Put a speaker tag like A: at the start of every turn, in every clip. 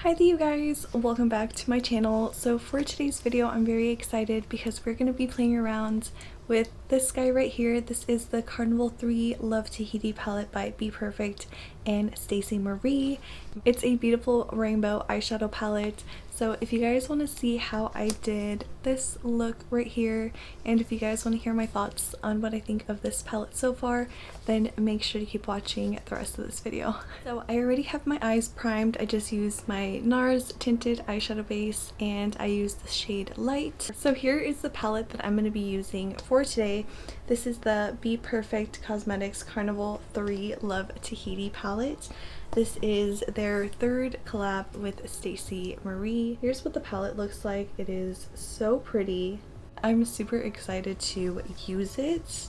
A: Hi there you guys, welcome back to my channel. So for today's video I'm very excited because we're going to be playing around with this guy right here. This is the Carnival 3 Love Tahiti palette by BPerfect and Stacey Marie. It's a beautiful rainbow eyeshadow palette. So if you guys want to see how I did this look right here, and if you guys want to hear my thoughts on what I think of this palette so far, then make sure to keep watching the rest of this video. So I already have my eyes primed. I just used my NARS tinted eyeshadow base and I used the shade Light. So here is the palette that I'm going to be using for today. This is the BPerfect Cosmetics Carnival 3 Love Tahiti palette. This is their third collab with Stacey Marie. Here's what the palette looks like. It is so pretty. I'm super excited to use it.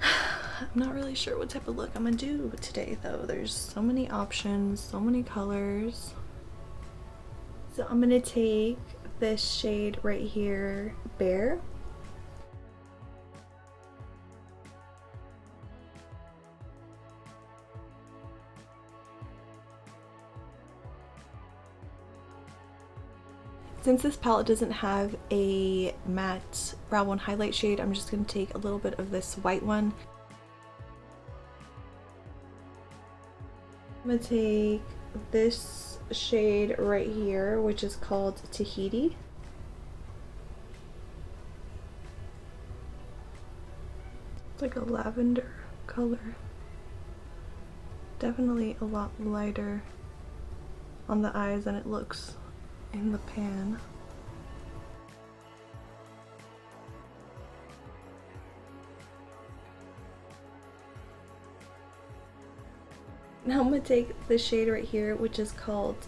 A: I'm not really sure what type of look I'm gonna do today though. There's so many options, so many colors. So I'm gonna take this shade right here, Bear. Since this palette doesn't have a matte brow bone highlight shade, I'm just going to take a little bit of this white one. I'm going to take this shade right here, which is called Tahiti. It's like a lavender color. Definitely a lot lighter on the eyes than it looks in the pan. Now I'm gonna take the shade right here, which is called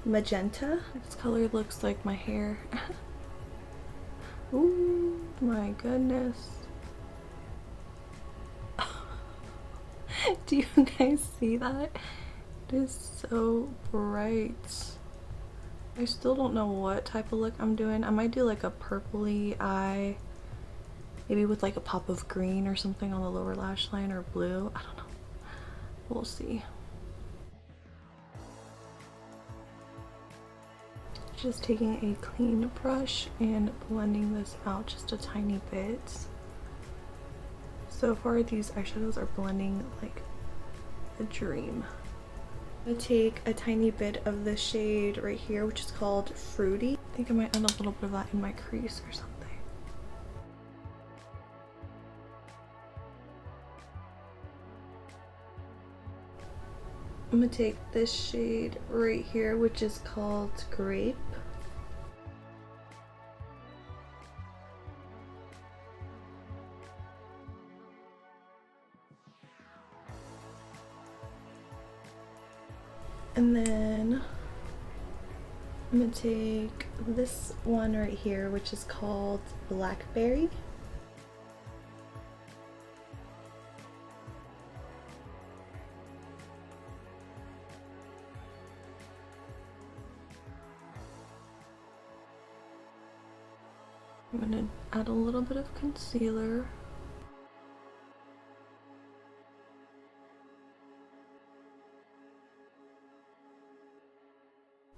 A: Magenta. This color looks like my hair. Ooh, my goodness. Do you guys see that? It is so bright. I still don't know what type of look I'm doing. I might do like a purpley eye, maybe with like a pop of green or something on the lower lash line, or blue. I don't know. We'll see. Just taking a clean brush and blending this out just a tiny bit. So far these eyeshadows are blending like a dream. I'm gonna take a tiny bit of the shade right here, which is called Fruity. I think I might add a little bit of that in my crease or something. I'm gonna take this shade right here, which is called Grape. And then I'm gonna take this one right here, which is called Blackberry. I'm gonna add a little bit of concealer.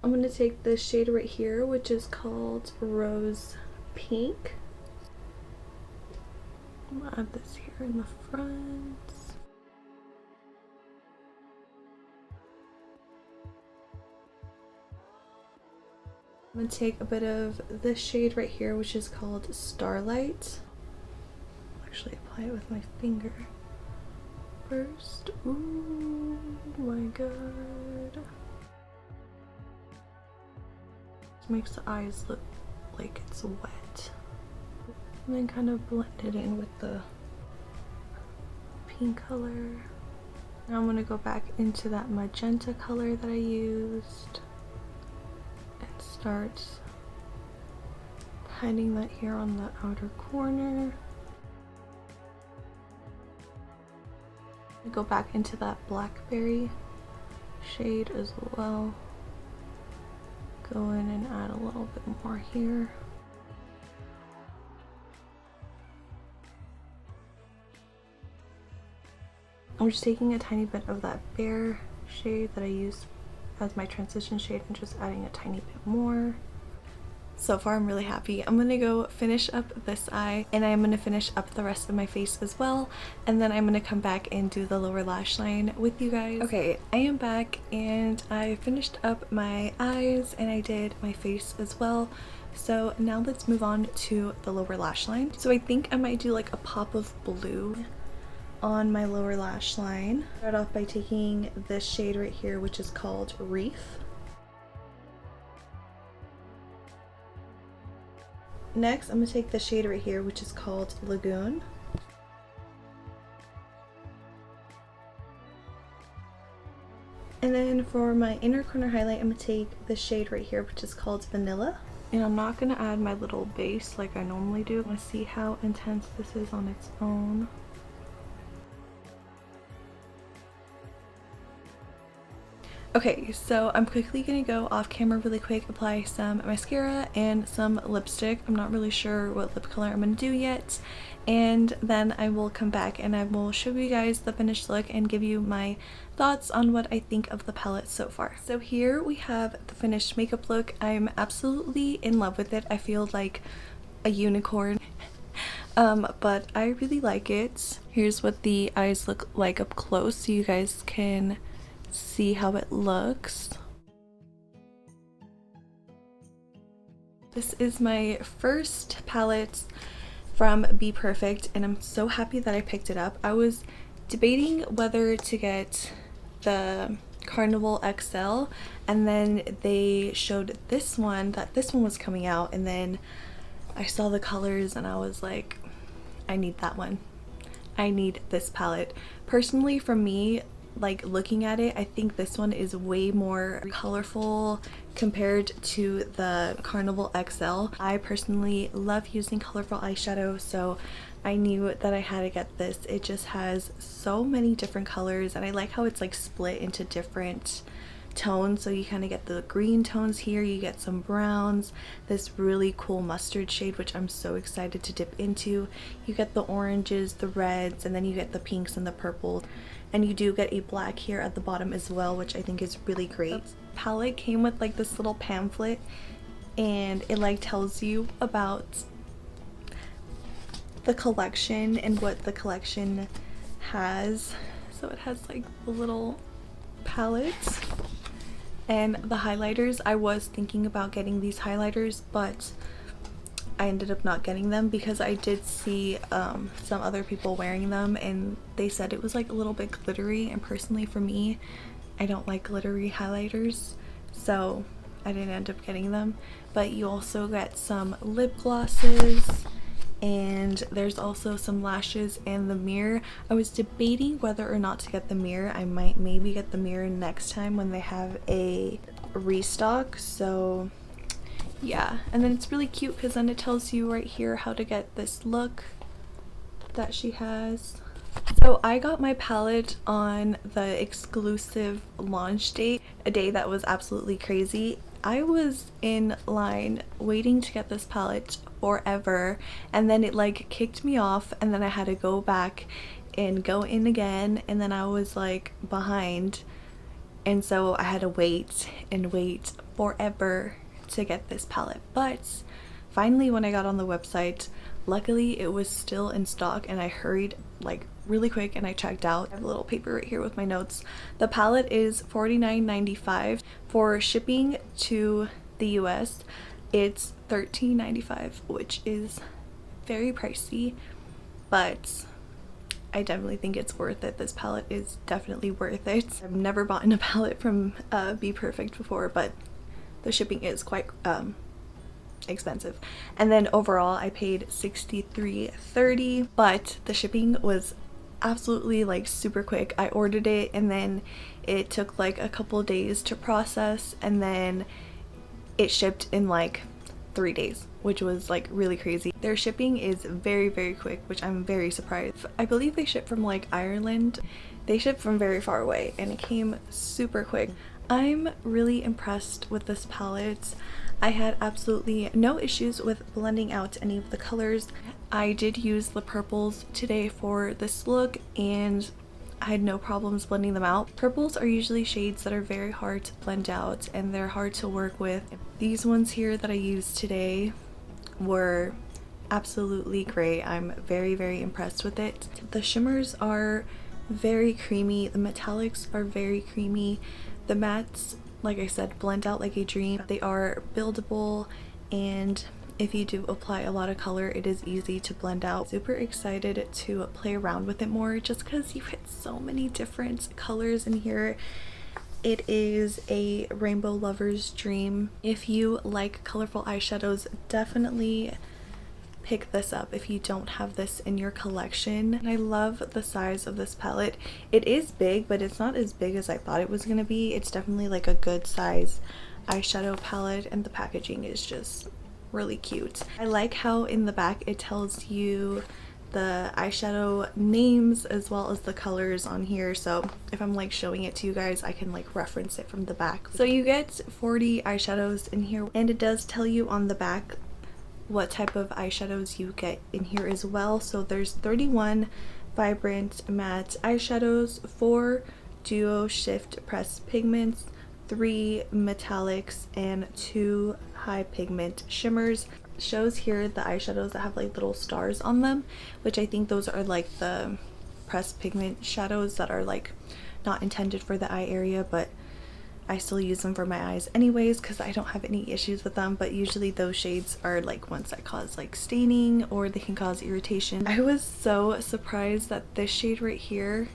A: I'm going to take this shade right here, which is called Rose Pink. I'm going to add this here in the front. I'm going to take a bit of this shade right here, which is called Starlight. I'll actually apply it with my finger first. Ooh, my god. Makes the eyes look like it's wet, and then kind of blend it in with the pink color. Now I'm going to go back into that magenta color that I used and start hiding that here on the outer corner. Go back into that Blackberry shade as well. Go in and add a little bit more here. I'm just taking a tiny bit of that Bear shade that I used as my transition shade and just adding a tiny bit more. So far I'm really happy. I'm gonna go finish up this eye and I'm gonna finish up the rest of my face as well, and then I'm gonna come back and do the lower lash line with you guys. Okay, I am back and I finished up my eyes and I did my face as well. So now let's move on to the lower lash line. So I think I might do like a pop of blue on my lower lash line. Start off by taking this shade right here, which is called Reef. Next, I'm going to take the shade right here, which is called Lagoon. And then for my inner corner highlight, I'm going to take the shade right here, which is called Vanilla. And I'm not going to add my little base like I normally do. I want to see how intense this is on its own. Okay, so I'm quickly gonna go off camera really quick, apply some mascara and some lipstick. I'm not really sure what lip color I'm gonna do yet. And then I will come back and I will show you guys the finished look and give you my thoughts on what I think of the palette so far. So here we have the finished makeup look. I'm absolutely in love with it. I feel like a unicorn. But I really like it. Here's what the eyes look like up close so you guys can see how it looks. This is my first palette from BPerfect and I'm so happy that I picked it up. I was debating whether to get the Carnival XL, and then they showed this one, that this one was coming out, and then I saw the colors and I was like, I need that one. I need this palette. Personally, for me, like looking at it, I think this one is way more colorful compared to the Carnival XL. I personally love using colorful eyeshadow, so I knew that I had to get this. It just has so many different colors and I like how it's like split into different tones. So you kind of get the green tones here, you get some browns, this really cool mustard shade which I'm so excited to dip into, you get the oranges, the reds, and then you get the pinks and the purple. And you do get a black here at the bottom as well, which I think is really great. The palette came with like this little pamphlet and it like tells you about the collection and what the collection has. So it has like the little palette and the highlighters. I was thinking about getting these highlighters, but I ended up not getting them because I did see some other people wearing them and they said it was like a little bit glittery, and personally for me, I don't like glittery highlighters, so I didn't end up getting them. But you also get some lip glosses and there's also some lashes and the mirror. I was debating whether or not to get the mirror. I might maybe get the mirror next time when they have a restock, so yeah. And then it's really cute because then it tells you right here how to get this look that she has. So I got my palette on the exclusive launch date, a day that was absolutely crazy. I was in line waiting to get this palette forever, and then it like kicked me off, and then I had to go back and go in again, and then I was like behind, and so I had to wait and wait forever to get this palette. But finally when I got on the website, luckily it was still in stock and I hurried like really quick and I checked out. I have a little paper right here with my notes. The palette is $49.95. For shipping to the US it's $13.95, which is very pricey, but I definitely think it's worth it. This palette is definitely worth it. I've never bought a palette from BPerfect before, but the shipping is quite expensive. And then overall I paid $63.30, but the shipping was absolutely like super quick. I ordered it and then it took like a couple days to process, and then it shipped in like 3 days, which was like really crazy. Their shipping is very, very quick, which I'm very surprised. I believe they ship from like Ireland. They ship from very far away and it came super quick. I'm really impressed with this palette. I had absolutely no issues with blending out any of the colors. I did use the purples today for this look and I had no problems blending them out. Purples are usually shades that are very hard to blend out and they're hard to work with. These ones here that I used today were absolutely great. I'm very impressed with it. The shimmers are very creamy, the metallics are very creamy, the mattes, like I said, blend out like a dream. They are buildable, and if you do apply a lot of color, it is easy to blend out. Super excited to play around with it more just because you get so many different colors in here. It is a rainbow lover's dream. If you like colorful eyeshadows, definitely pick this up if you don't have this in your collection. And I love the size of this palette. It is big, but it's not as big as I thought it was gonna be. It's definitely like a good size eyeshadow palette, and the packaging is just really cute. I like how in the back it tells you the eyeshadow names as well as the colors on here, so if I'm like showing it to you guys, I can like reference it from the back. So you get 40 eyeshadows in here, and it does tell you on the back what type of eyeshadows you get in here as well. So there's 31 vibrant matte eyeshadows, 4 duo shift pressed pigments, 3 metallics, and 2 high pigment shimmers. Shows here the eyeshadows that have like little stars on them, which I think those are like the pressed pigment shadows that are like not intended for the eye area, but I still use them for my eyes anyways because I don't have any issues with them. But usually those shades are like ones that cause like staining, or they can cause irritation. I was so surprised that this shade right here,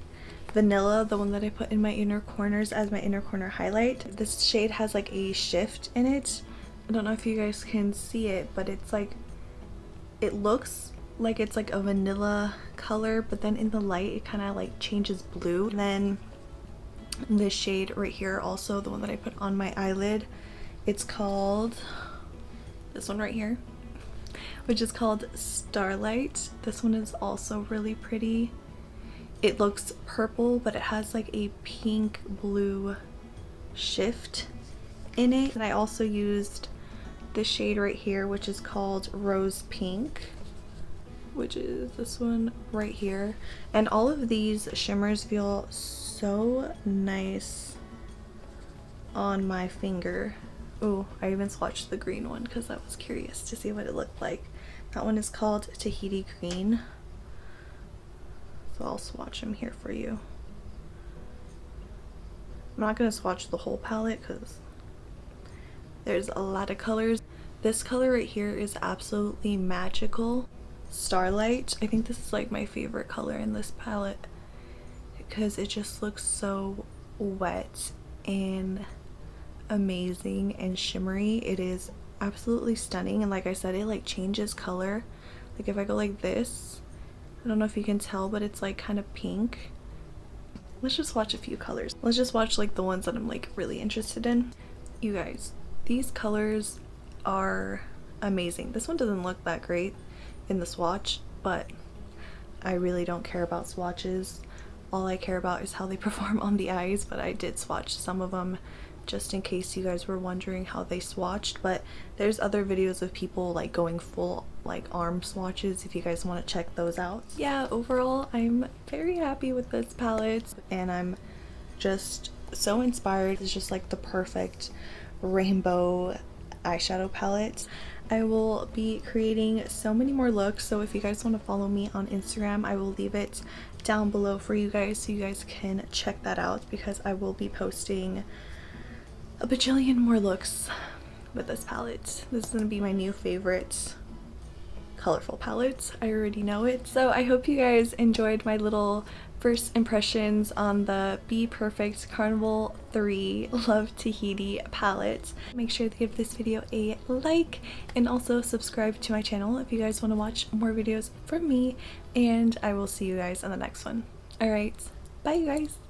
A: Vanilla, the one that I put in my inner corners as my inner corner highlight, this shade has like a shift in it. I don't know if you guys can see it, but it's like, it looks like it's like a vanilla color, but then in the light it kind of like changes blue. And then this shade right here, also the one that I put on my eyelid, it's called this one right here, which is called Starlight. This one is also really pretty. It looks purple, but it has like a pink blue shift in it. And I also used this shade right here, which is called Rose Pink, which is this one right here. And all of these shimmers feel so nice on my finger. Oh, I even swatched the green one because I was curious to see what it looked like. That one is called Tahiti Green. So I'll swatch them here for you. I'm not going to swatch the whole palette because there's a lot of colors. This color right here is absolutely magical. Starlight. I think this is like my favorite color in this palette because it just looks so wet and amazing and shimmery. It is absolutely stunning, and like I said, it like changes color. Like if I go like this, I don't know if you can tell, but it's like kind of pink. Let's just watch a few colors. Let's just watch like the ones that I'm like really interested in. You guys, these colors are amazing. This one doesn't look that great in the swatch, but I really don't care about swatches. All I care about is how they perform on the eyes, but I did swatch some of them just in case you guys were wondering how they swatched. But there's other videos of people like going full like arm swatches if you guys want to check those out. Yeah, overall I'm very happy with this palette, and I'm just so inspired. It's just like the perfect rainbow eyeshadow palette. I will be creating so many more looks, so if you guys want to follow me on Instagram, I will leave it down below for you guys so you guys can check that out, because I will be posting a bajillion more looks with this palette. This is going to be my new favorite colorful palette. I already know it. So I hope you guys enjoyed my little first impressions on the BPerfect Carnival 3 Love Tahiti palette. Make sure to give this video a like and also subscribe to my channel if you guys want to watch more videos from me, and I will see you guys in the next one. Alright, bye you guys!